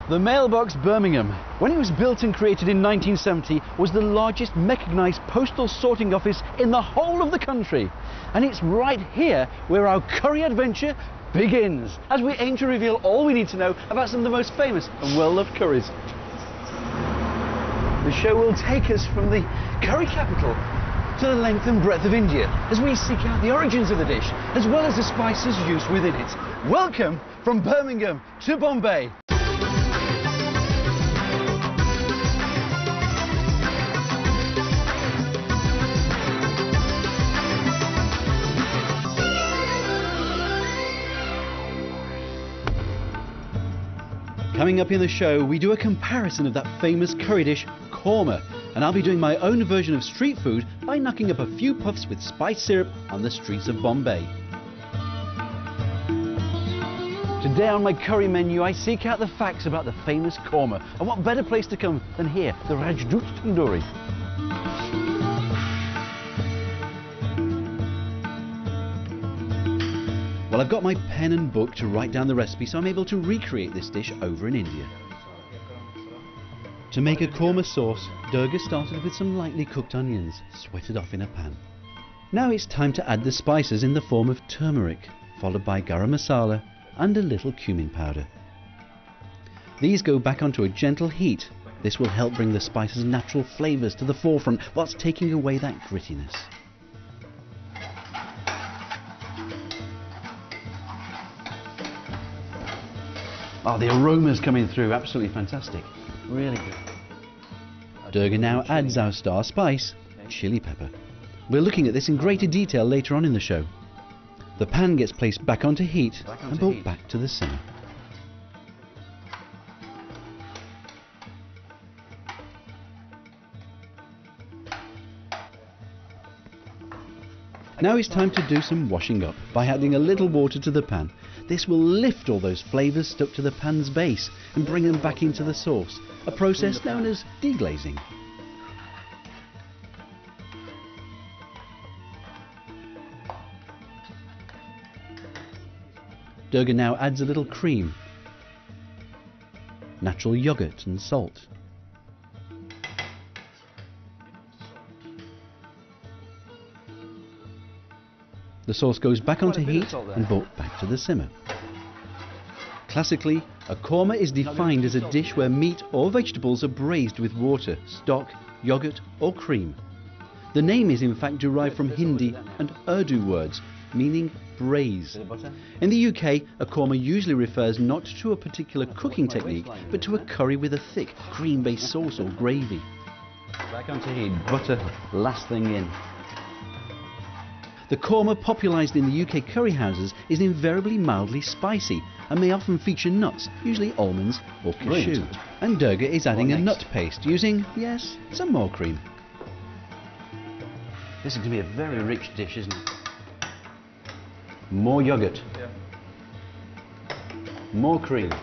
The mailbox Birmingham, when it was built and created in 1970, was the largest mechanised postal sorting office in the whole of the country. And it's right here where our curry adventure begins, as we aim to reveal all we need to know about some of the most famous and well-loved curries. The show will take us from the curry capital to the length and breadth of India, as we seek out the origins of the dish, as well as the spices used within it. Welcome from Birmingham to Bombay. Coming up in the show, we do a comparison of that famous curry dish, korma, and I'll be doing my own version of street food by knocking up a few puffs with spice syrup on the streets of Bombay. Today on my curry menu, I seek out the facts about the famous korma, and what better place to come than here, the Rajdut Tandoori. Well, I've got my pen and book to write down the recipe, so I'm able to recreate this dish over in India. To make a korma sauce, Durga started with some lightly cooked onions, sweated off in a pan. Now it's time to add the spices in the form of turmeric, followed by garam masala and a little cumin powder. These go back onto a gentle heat. This will help bring the spice's natural flavours to the forefront whilst taking away that grittiness. Oh, the aroma's coming through, absolutely fantastic. Really good. Durga now adds our star spice, chili pepper. We're looking at this in greater detail later on in the show. The pan gets placed back onto heat and brought back to the simmer. Now it's time to do some washing up by adding a little water to the pan. This will lift all those flavours stuck to the pan's base and bring them back into the sauce, a process known as deglazing. Durga now adds a little cream, natural yoghurt and salt. The sauce goes back onto heat and brought back to the simmer. Classically, a korma is defined as a dish where meat or vegetables are braised with water, stock, yoghurt or cream. The name is in fact derived from Hindi and Urdu words meaning braise. In the UK, a korma usually refers not to a particular cooking technique but to a curry with a thick cream-based sauce or gravy. Back onto heat, butter last thing in. The korma popularised in the UK curry houses is invariably mildly spicy and may often feature nuts, usually almonds or cashew. And Durga is adding a nut paste using, yes, some more cream. This is going to be a very rich dish, isn't it? More yoghurt. More cream.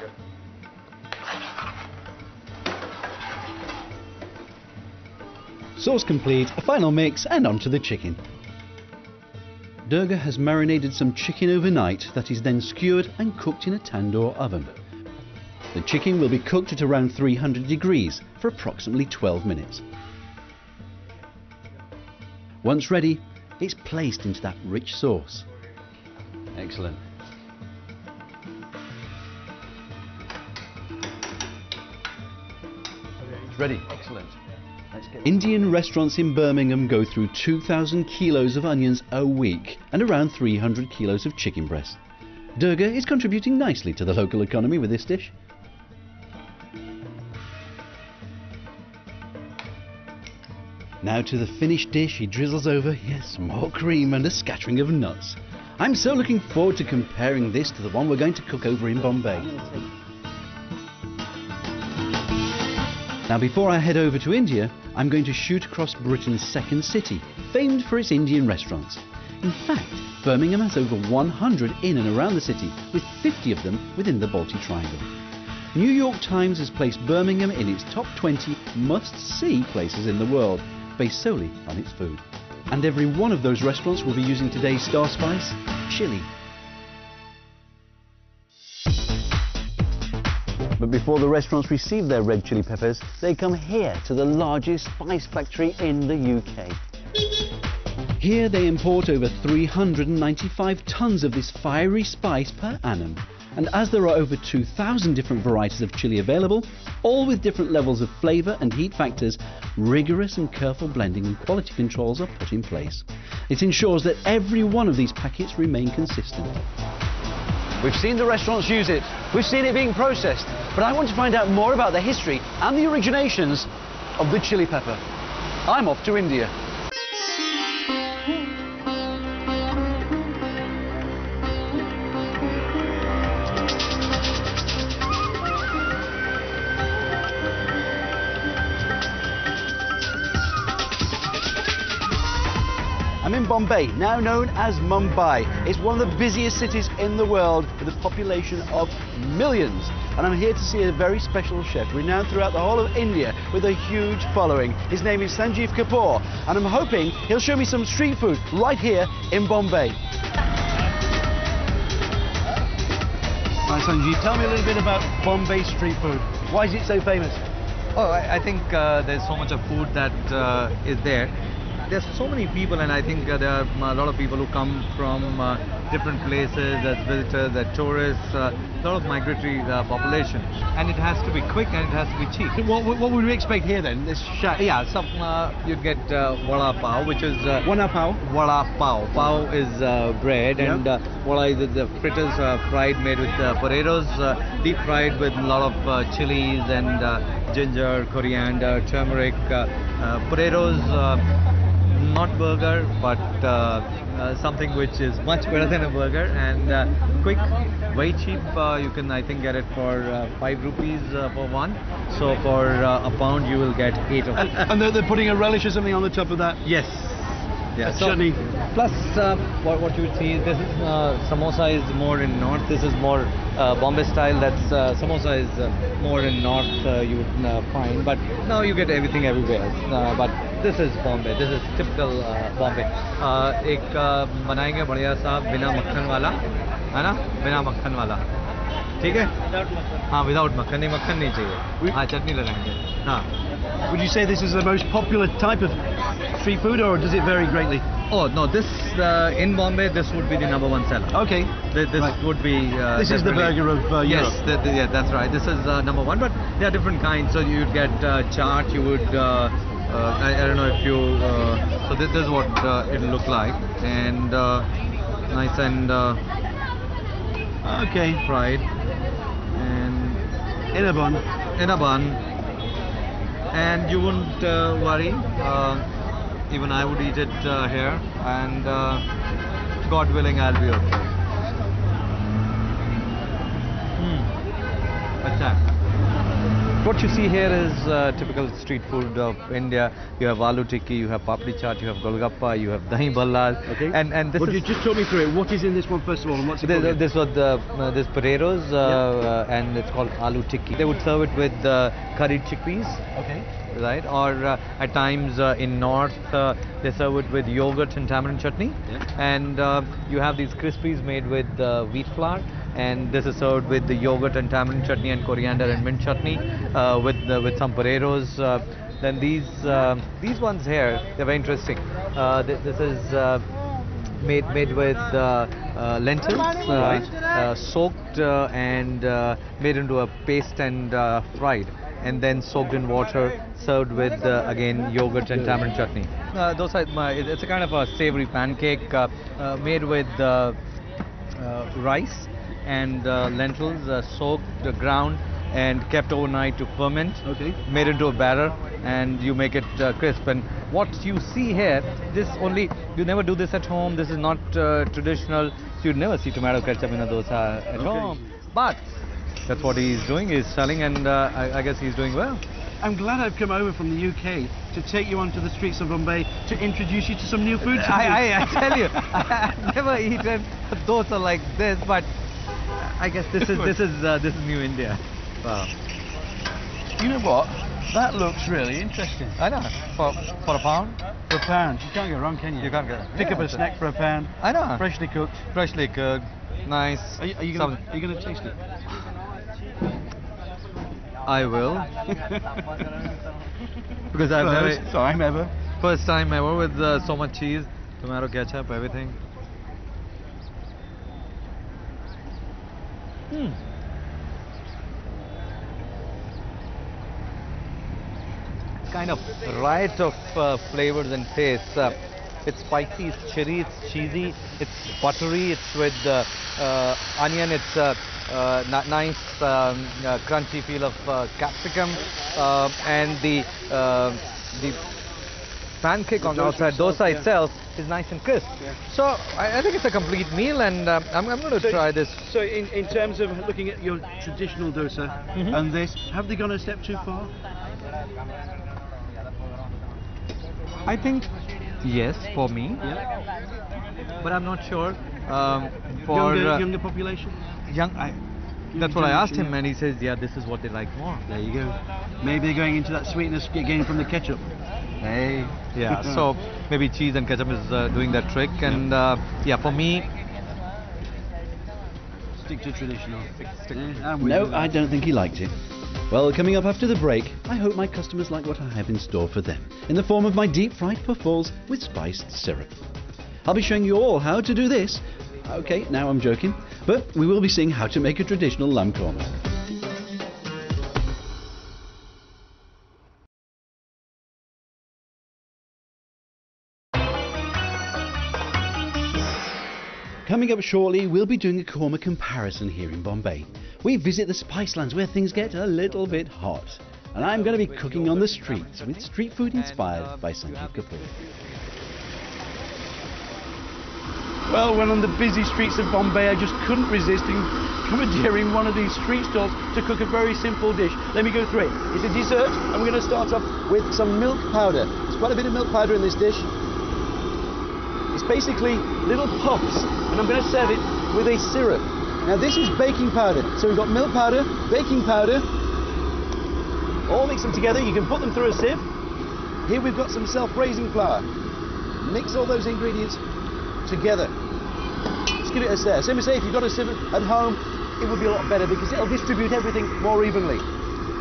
Sauce complete, a final mix and onto the chicken. Durga has marinated some chicken overnight that is then skewered and cooked in a tandoor oven. The chicken will be cooked at around 300 degrees for approximately 12 minutes. Once ready, it's placed into that rich sauce. Excellent. It's ready. Excellent. Indian restaurants in Birmingham go through 2,000 kilos of onions a week and around 300 kilos of chicken breast. Durga is contributing nicely to the local economy with this dish. Now to the finished dish, he drizzles over, yes, more cream and a scattering of nuts. I'm so looking forward to comparing this to the one we're going to cook over in Bombay. Now before I head over to India, I'm going to shoot across Britain's second city, famed for its Indian restaurants. In fact, Birmingham has over 100 in and around the city, with 50 of them within the Baltic Triangle. New York Times has placed Birmingham in its top 20 must-see places in the world, based solely on its food. And every one of those restaurants will be using today's star spice, chili. But before the restaurants receive their red chili peppers, they come here to the largest spice factory in the UK. Here they import over 395 tons of this fiery spice per annum. And as there are over 2,000 different varieties of chili available, all with different levels of flavour and heat factors, rigorous and careful blending and quality controls are put in place. It ensures that every one of these packets remain consistent. We've seen the restaurants use it, we've seen it being processed, but I want to find out more about the history and the originations of the chili pepper. I'm off to India. I'm in Bombay, now known as Mumbai. It's one of the busiest cities in the world with a population of millions. And I'm here to see a very special chef, renowned throughout the whole of India with a huge following. His name is Sanjeev Kapoor, and I'm hoping he'll show me some street food right here in Bombay. Hi Sanjeev, tell me a little bit about Bombay street food. Why is it so famous? Oh, I think there's so much of food that is there. There's so many people, and I think there are a lot of people who come from different places as visitors, as tourists, a lot of migratory population. And it has to be quick and it has to be cheap. What would we expect here then? This shack? Yeah, some you'd get vada pav, which is Vada pav? Vada pav. Pav is bread, and vada is the fritters fried, made with potatoes, deep fried with a lot of chilies and ginger, coriander, turmeric, potatoes. Not burger, but something which is much better than a burger, and quick, very cheap. You can, I think, get it for 5 rupees for one. So for a pound, you will get 8 of it. And they're putting a relish or something on the top of that? Yes. Yeah, so chutney. Plus, what you would see, this is samosa is more in north. This is more Bombay style. That's samosa is more in north. You would find, but now you get everything everywhere. But this is Bombay. This is typical Bombay. एक बनाएंगे बढ़िया सा बिना मक्खन वाला, है ना? बिना मक्खन वाला, ठीक है? हाँ, without मक्खन, नहीं मक्खन नहीं चाहिए. हाँ, चटनी लगाएंगे. हाँ. Would you say this is the most popular type of street food, or does it vary greatly? Oh no, this in Bombay, this would be the #1 seller. Okay. This right. would be. This is the burger of Europe. Yes, yeah, that's right. This is #1, but there are different kinds. So you'd get chaat. You would. I don't know if you. So this is what it'll look like, and nice and okay, fried, and in a bun. In a bun, and you wouldn't worry. Even I would eat it here, and God willing, I'll be okay. What you see here is typical street food of India. You have aloo tikki, you have papdi chaat, you have golgappa, you have dahi bhallas. Okay. And this is just talk me through it. What is in this one first of all, and what's it called? This was this potatoes, and it's called aloo tikki. They would serve it with curried chickpeas. Okay. Right, or at times in north they serve it with yogurt and tamarind chutney, and you have these crispies made with wheat flour, and this is served with the yogurt and tamarind chutney and coriander and mint chutney with some potatoes. Then these ones here, they're very interesting. This is made with lentils, soaked and made into a paste and fried, and then soaked in water, served with again yogurt and tamarind chutney. Those are it's a kind of a savory pancake made with rice and lentils, soaked, ground, and kept overnight to ferment. Okay. Made into a batter, and you make it crisp. And what you see here, you never do this at home. This is not traditional. You'd never see tomato ketchup in a dosa at home. But that's what he's doing. He's selling, and I guess he's doing well. I'm glad I've come over from the UK to take you onto the streets of Bombay to introduce you to some new foods. I tell you, I've never eaten a dosa like this, but I guess this is new India. Wow. You know what? That looks really interesting. I know. For a pound? For a pound. You can't go wrong, can you? You can't go. Pick up a snack for a pound. I know. Freshly cooked. Freshly cooked. Nice. Are you going to taste it? I will. Because I've first time ever with so much cheese, tomato ketchup, everything. Kind of riot of flavors and tastes. It's spicy, it's chili, it's cheesy, it's buttery, it's with onion, it's nice crunchy feel of capsicum, and the pancake on the outside, dosa itself, is nice and crisp. Yeah. So I think it's a complete meal, and I'm going to try this. So in terms of looking at your traditional dosa and this, have they gone a step too far? I think yes, for me. Yeah. But I'm not sure. For younger population. That's what I asked him, and he says, yeah, this is what they like more. There you go. Maybe they're going into that sweetness again from the ketchup. Hey. Yeah. So maybe cheese and ketchup is doing that trick, and yeah, for me. Stick to traditional. No, I don't think he liked it. Well, coming up after the break, I hope my customers like what I have in store for them, in the form of my deep-fried puffballs with spiced syrup. I'll be showing you all how to do this. Okay, now I'm joking, but we will be seeing how to make a traditional lamb korma. Coming up shortly, we'll be doing a korma comparison here in Bombay. We visit the Spicelands where things get a little bit hot. And I'm going to be cooking on the streets with street food inspired by Sanjeev Kapoor. Well, when on the busy streets of Bombay, I just couldn't resist commandeering one of these street stalls to cook a very simple dish. Let me go through it. It's a dessert, and we're going to start off with some milk powder. There's quite a bit of milk powder in this dish. It's basically little puffs, and I'm going to serve it with a syrup. Now this is baking powder, so we've got milk powder, baking powder, all mix them together. You can put them through a sieve. Here we've got some self-raising flour. Mix all those ingredients together. Just give it a stir. Same as say if you've got a sieve at home, it would be a lot better because it'll distribute everything more evenly.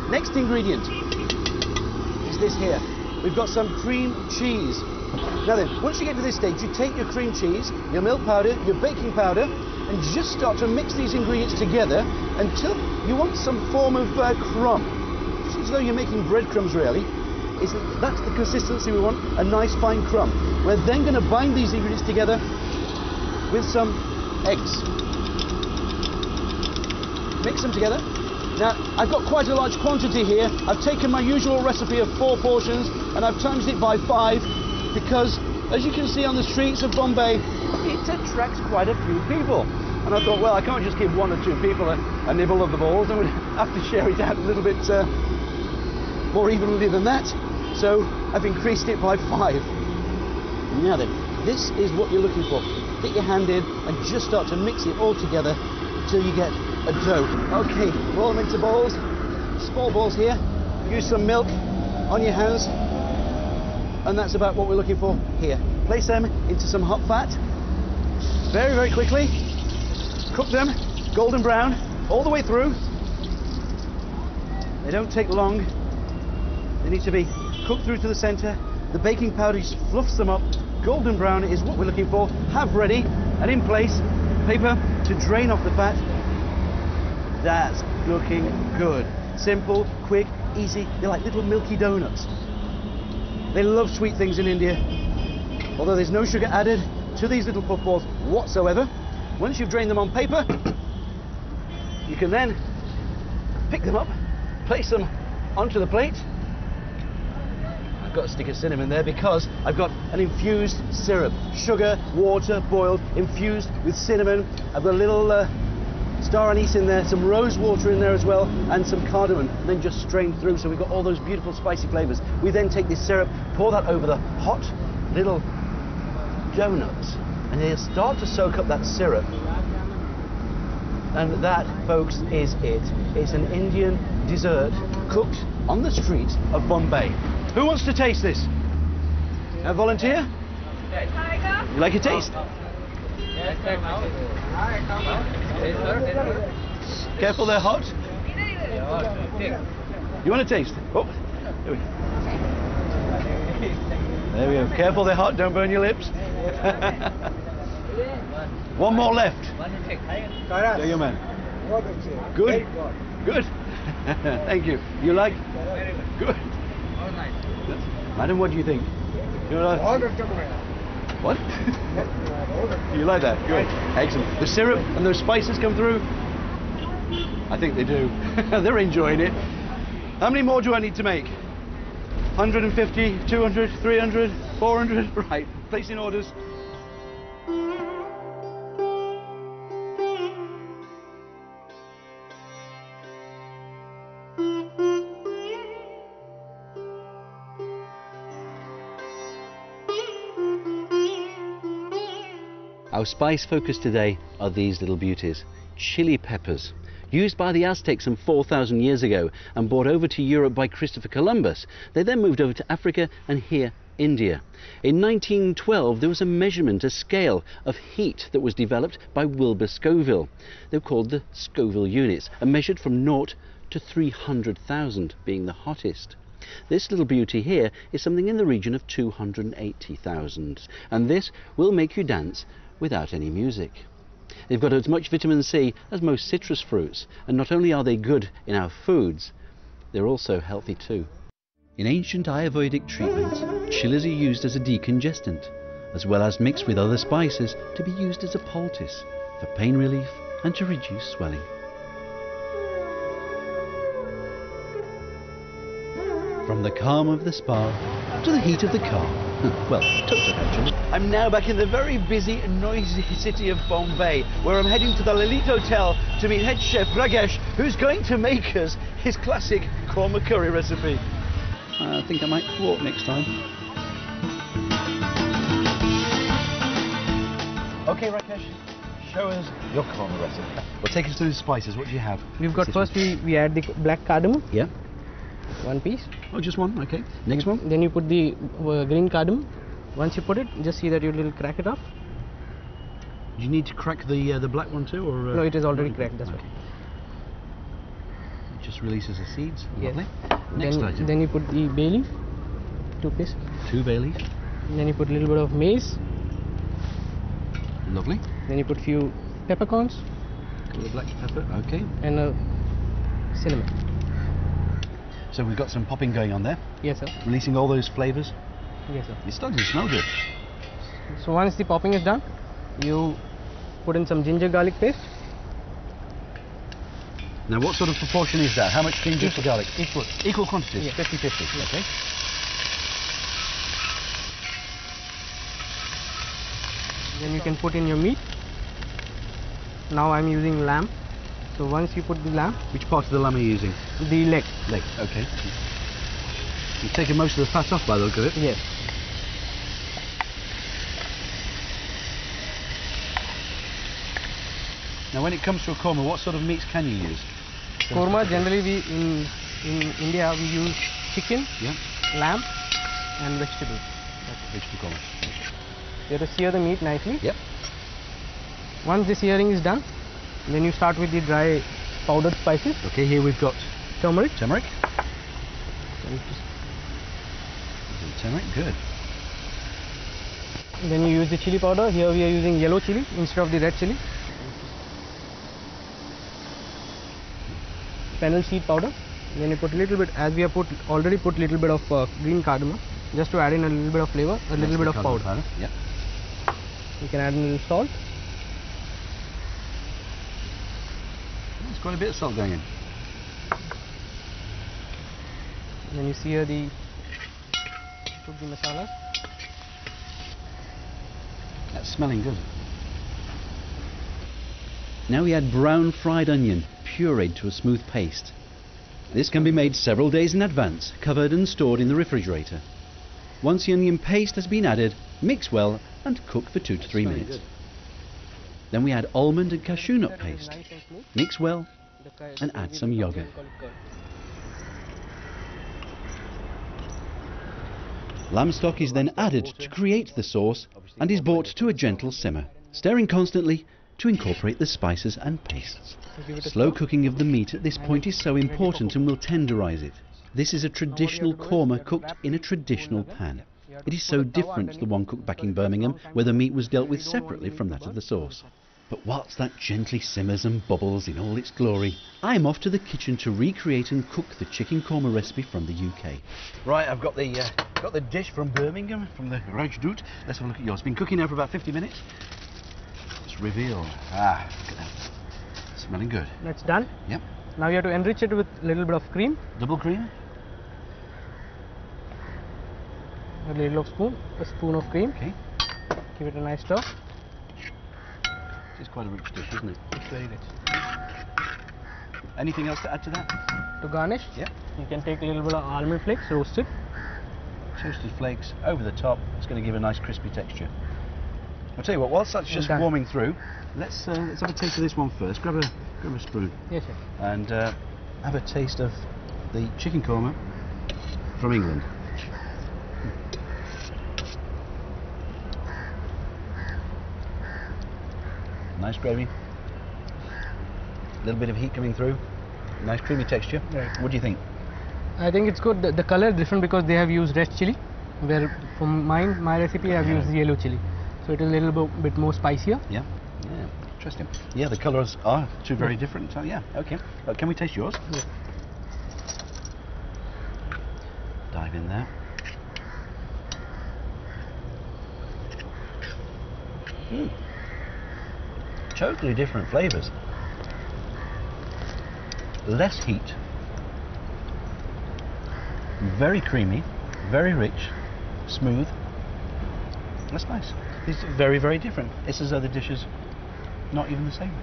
Next ingredient is this here. We've got some cream cheese. Now then, once you get to this stage, you take your cream cheese, your milk powder, your baking powder, and just start to mix these ingredients together until you want some form of crumb. Just as though you're making breadcrumbs, really. That's the consistency we want, a nice fine crumb. We're then going to bind these ingredients together with some eggs. Mix them together. Now, I've got quite a large quantity here. I've taken my usual recipe of 4 portions and I've times it by 5 because, as you can see on the streets of Bombay, it attracts quite a few people. And I thought, well, I can't just give 1 or 2 people a nibble of the balls. I would have to share it out a little bit more evenly than that. So I've increased it by 5. Now then, this is what you're looking for. Get your hand in and just start to mix it all together until you get a dough. Okay, roll them into balls, small balls here. Use some milk on your hands, and that's about what we're looking for here. Place them into some hot fat, very, very quickly. Cook them golden brown all the way through. They don't take long. They need to be cooked through to the center. The baking powder just fluffs them up. Golden brown is what we're looking for. Have ready and in place paper to drain off the fat. That's looking good. Simple, quick, easy. They're like little milky donuts. They love sweet things in India. Although there's no sugar added to these little puffballs whatsoever. Once you've drained them on paper, you can then pick them up, place them onto the plate. I've got to stick a cinnamon there because I've got an infused syrup. Sugar, water, boiled, infused with cinnamon. I've got a little star anise in there, some rose water in there as well, and some cardamom, and then just strained through, so we've got all those beautiful spicy flavours. We then take this syrup, pour that over the hot little donuts, and they'll start to soak up that syrup. And that, folks, is it. It's an Indian dessert cooked on the streets of Bombay. Who wants to taste this? A volunteer? You like a taste? Careful, they're hot. You want to taste? Oh, there we go. Careful, they're hot. Don't burn your lips. One more left. There you man. Good. Good. Thank you. You like? Good. Madam, what do you think? You like? What? You like that? Good. Excellent. The syrup and those spices come through? I think they do. They're enjoying it. How many more do I need to make? 150, 200, 300, 400? Right. Placing orders. Our spice focus today are these little beauties, chili peppers. Used by the Aztecs some 4,000 years ago and brought over to Europe by Christopher Columbus. They then moved over to Africa and here India. In 1912 there was a measurement, a scale of heat that was developed by Wilbur Scoville. They were called the Scoville units and measured from 0 to 300,000 being the hottest. This little beauty here is something in the region of 280,000 and this will make you dance without any music. They've got as much vitamin C as most citrus fruits, and not only are they good in our foods, they're also healthy too. In ancient Ayurvedic treatments, chilies are used as a decongestant, as well as mixed with other spices to be used as a poultice for pain relief and to reduce swelling. From the calm of the spa to the heat of the car. Well, tuk-tuk actually. I'm now back in the very busy and noisy city of Bombay, where I'm heading to the Lilith Hotel to meet head chef Rakesh, who's going to make us his classic korma curry recipe. I think I might walk next time. Okay, Rakesh, show us your korma recipe. Well, take us through the spices. What do you have? We've got first we add the black cardamom. Yeah. One piece. Oh, just one. Okay. Next one. Then you put the green cardamom. Once you put it, just see that you little crack it off. Do you need to crack the black one too, or? No, it is already cracked. That's okay. why. It just releases the seeds. Yes. Lovely. Next item. Then you put the bay leaf, 2 pieces. 2 bay leaf. And then you put a little bit of maize. Lovely. Then you put few peppercorns. The black pepper. Okay. And cinnamon. So we've got some popping going on there. Yes, sir. Releasing all those flavours. Yes, sir. It's starting to smell good. So once the popping is done, you put in some ginger garlic paste. Now what sort of proportion is that? How much ginger to garlic? Equal. Equal quantities? Yes. 50-50, Yes. okay. Then you can put in your meat. Now I'm using lamb. So once you put the lamb. Which part of the lamb are you using? The leg. Leg, okay. You've taken most of the fat off by the look of it. Yes. Now when it comes to a korma, what sort of meats can you use? Korma, generally in India we use chicken, Yeah. lamb and vegetables. Vegetable korma. You have to sear the meat nicely. Yep. Once the searing is done, then you start with the dry powdered spices. Okay, here we've got Turmeric. turmeric. Turmeric, good. Then you use the chili powder. Here we are using yellow chili instead of the red chili. Fennel seed powder. Then you put a little bit, as we have already put little bit of green cardamom, just to add in a little bit of flavor, a little bit of powder. Yep. You can add a little salt. There's quite a bit of salt going in. Then you sear the masalas. That's smelling good. Now we add brown fried onion, pureed to a smooth paste. This can be made several days in advance, covered and stored in the refrigerator. Once the onion paste has been added, mix well and cook for 2 to 3 minutes. Then we add almond and cashew nut paste. Mix well and add some yogurt. Lamb stock is then added to create the sauce and is brought to a gentle simmer, stirring constantly to incorporate the spices and pastes. Slow cooking of the meat at this point is so important and will tenderize it. This is a traditional korma cooked in a traditional pan. It is so different to the one cooked back in Birmingham, where the meat was dealt with separately from that of the sauce. But whilst that gently simmers and bubbles in all its glory, I'm off to the kitchen to recreate and cook the chicken korma recipe from the UK. Right, I've got the dish from Birmingham, from the Rajdut. Let's have a look at yours. It's been cooking now for about 50 minutes. It's revealed. Ah, look at that. Smelling good. That's done. Yep. Now you have to enrich it with a little bit of cream. Double cream. A spoon of cream. Okay. Give it a nice stir. It's quite a rich dish, isn't it? It's very rich. Anything else to add to that? To garnish, Yep. you can take a little bit of almond flakes, roasted. Toasted flakes over the top. It's going to give a nice crispy texture. I'll tell you what, whilst that's just warming through, let's have a taste of this one first. Grab a spoon. Yes, sir. And have a taste of the chicken korma from England. Nice gravy. A little bit of heat coming through. Nice creamy texture. Right. What do you think? I think it's good. The color is different because they have used red chili, where from my recipe I have used yellow chili. So it is a little bit more spicier. Yeah. Yeah. Interesting. Yeah, the colours are two very different. So yeah, okay. Can we taste yours? Yeah. Dive in there. Totally different flavours. Less heat. Very creamy, very rich, smooth. That's nice. It's very, very different. It's as though the dish is not even the same.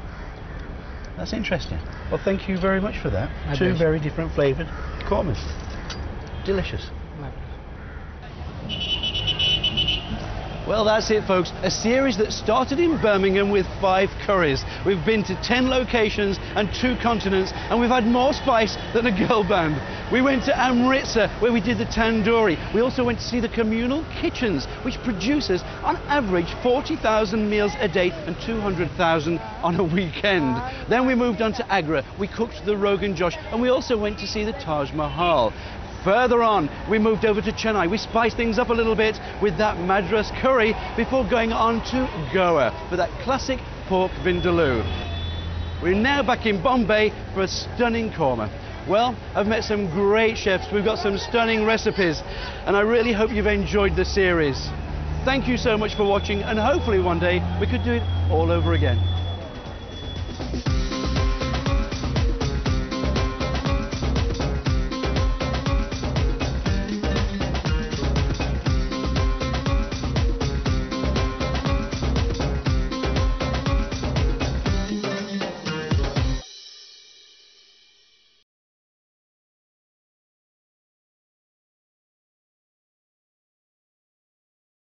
That's interesting. Well, thank you very much for that. Two very different flavoured kormas. Delicious. Well, that's it, folks. A series that started in Birmingham with 5 curries. We've been to 10 locations and 2 continents, and we've had more spice than a girl band. We went to Amritsar, where we did the tandoori. We also went to see the communal kitchens, which produces, on average, 40,000 meals a day and 200,000 on a weekend. Then we moved on to Agra. We cooked the Rogan Josh, and we also went to see the Taj Mahal. Further on, we moved over to Chennai. We spiced things up a little bit with that Madras curry before going on to Goa for that classic pork vindaloo. We're now back in Bombay for a stunning korma. Well, I've met some great chefs. We've got some stunning recipes, and I really hope you've enjoyed the series. Thank you so much for watching, and hopefully one day we could do it all over again.